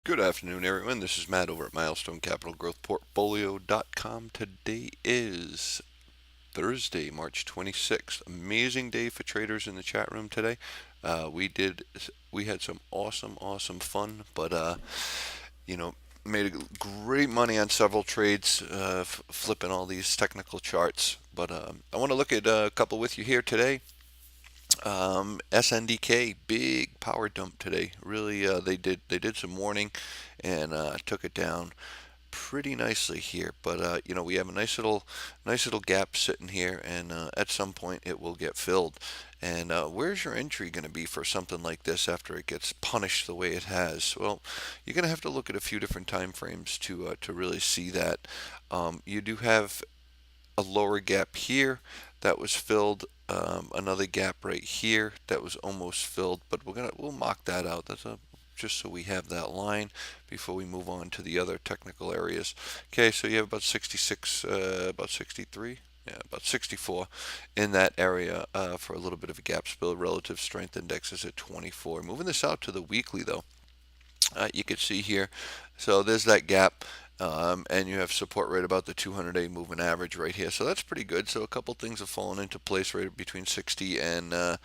Good afternoon, everyone. This is Matt over at MilestoneCapitalGrowthPortfolio.com. Today is Thursday, March 26th. Amazing day for traders in the chat room today. We had some awesome fun, but you know, made great money on several trades, flipping all these technical charts. But I want to look at a couple with you here today. SNDK, big power dump today. Really, they did some warning and took it down pretty nicely here. But we have a nice little gap sitting here, and at some point it will get filled. And where's your entry going to be for something like this after it gets punished the way it has? Well, you're going to have to look at a few different time frames to really see that. You do have a lower gap here that was filled, another gap right here that was almost filled, but we'll mock that out. Just so we have that line before we move on to the other technical areas. Okay, so you have about 66, about 63. Yeah, about 64 in that area for a little bit of a gap spill. Relative strength index is at 24. Moving this out to the weekly though, you can see here. So there's that gap. And you have support right about the 200-day moving average right here. So that's pretty good. So a couple things have fallen into place right between 60 and, I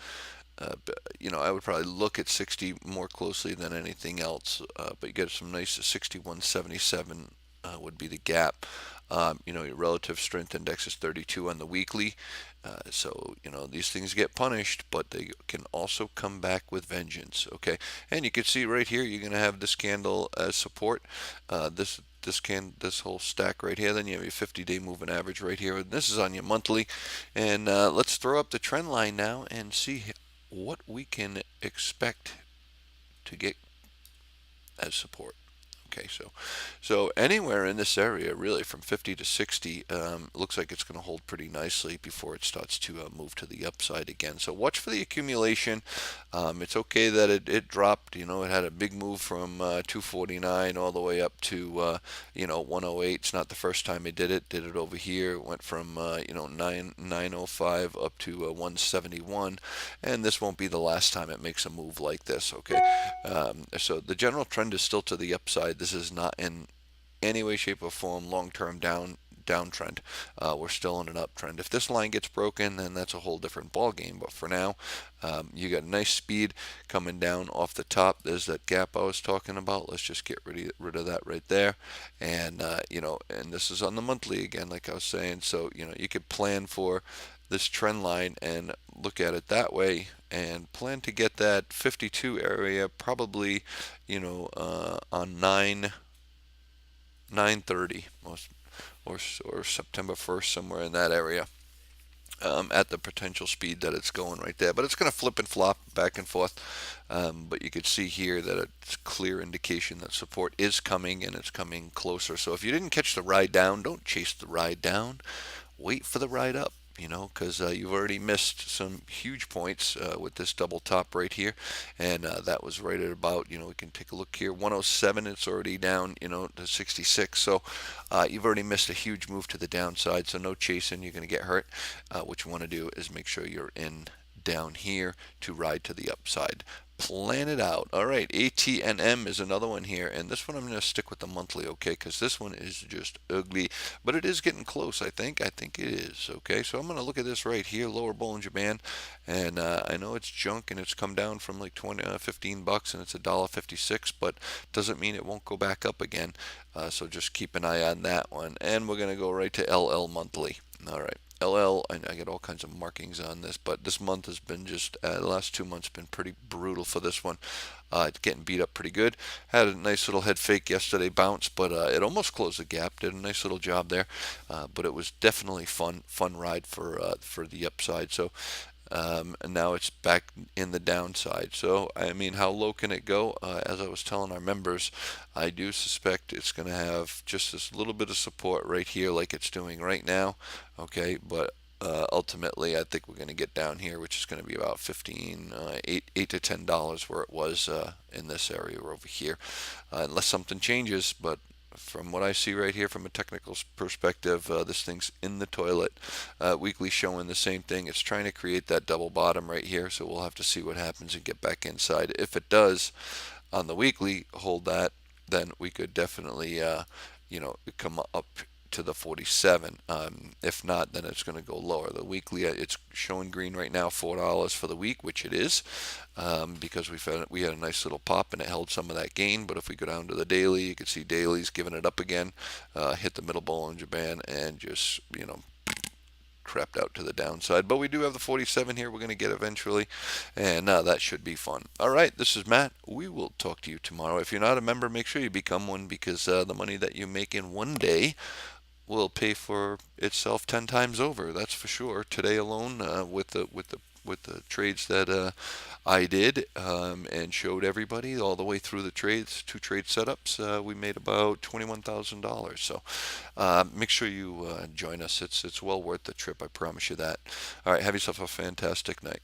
would probably look at 60 more closely than anything else. But you get some nice 61.77 would be the gap. Your relative strength index is 32 on the weekly. These things get punished, but they can also come back with vengeance. Okay, and you can see right here, you're going to have this candle as support. This whole stack right here. Then you have your 50-day moving average right here. And this is on your monthly. And let's throw up the trend line now and see what we can expect to get as support. Okay, so anywhere in this area, really, from 50 to 60, looks like it's going to hold pretty nicely before it starts to move to the upside again. So watch for the accumulation. It's okay that it dropped. It had a big move from 249 all the way up to 108. It's not the first time it did it. Did it over here. It went from 905 up to 171, and this won't be the last time it makes a move like this. Okay, so the general trend is still to the upside. This is not in any way, shape, or form long-term downtrend. We're still in an uptrend. If this line gets broken, then that's a whole different ball game. But for now, you got nice speed coming down off the top. There's that gap I was talking about. Let's just get rid of that right there. And and this is on the monthly again, like I was saying. So you could plan for this trend line and look at it that way and plan to get that 52 area probably on 9:30 or September 1st, somewhere in that area, at the potential speed that it's going right there. But it's going to flip and flop back and forth. But you could see here that it's clear indication that support is coming, and it's coming closer. So if you didn't catch the ride down, don't chase the ride down. Wait for the ride up. Because you've already missed some huge points with this double top right here, and that was right at about, we can take a look here, 107. It's already down, to 66. So you've already missed a huge move to the downside. So no chasing. You're going to get hurt. What you want to do is make sure you're in down here to ride to the upside. Plan it out. All right, ATNM is another one here, and this one I'm going to stick with the monthly, okay, because this one is just ugly, but it is getting close, I think. I think it is, okay. So I'm going to look at this right here, lower Bollinger Band, and I know it's junk, and it's come down from like 15 bucks, and it's $1.56, but doesn't mean it won't go back up again. So just keep an eye on that one, and we're going to go right to LL monthly. All right. LL, I get all kinds of markings on this, but this month has been just, the last 2 months been pretty brutal for this one. It's getting beat up pretty good. Had a nice little head fake yesterday, bounce, but it almost closed the gap. Did a nice little job there, but it was definitely fun ride for the upside. So and now it's back in the downside. So, I mean, how low can it go? As I was telling our members, I do suspect it's going to have just this little bit of support right here, like it's doing right now. Okay, but ultimately, I think we're going to get down here, which is going to be about 15, $8 to $10 where it was in this area or over here, unless something changes. But from what I see right here from a technical perspective, this thing's in the toilet. Weekly showing the same thing. It's trying to create that double bottom right here, so we'll have to see what happens and get back inside. If it does, on the weekly, hold that. then we could definitely, come up to the 47. If not, then it's going to go lower. The weekly, it's showing green right now, $4 for the week, which it is, because we had a nice little pop and it held some of that gain. But if we go down to the daily, you can see daily's giving it up again, hit the middle Bollinger Band and just crept out to the downside. But we do have the 47 here we're going to get eventually, and that should be fun. All right, this is Matt. We will talk to you tomorrow. If you're not a member, make sure you become one, because the money that you make in one day will pay for itself 10 times over. That's for sure. Today alone, with the trades that I did, and showed everybody all the way through the trades, two trade setups, we made about $21,000. So make sure you join us. It's well worth the trip. I promise you that. All right. Have yourself a fantastic night.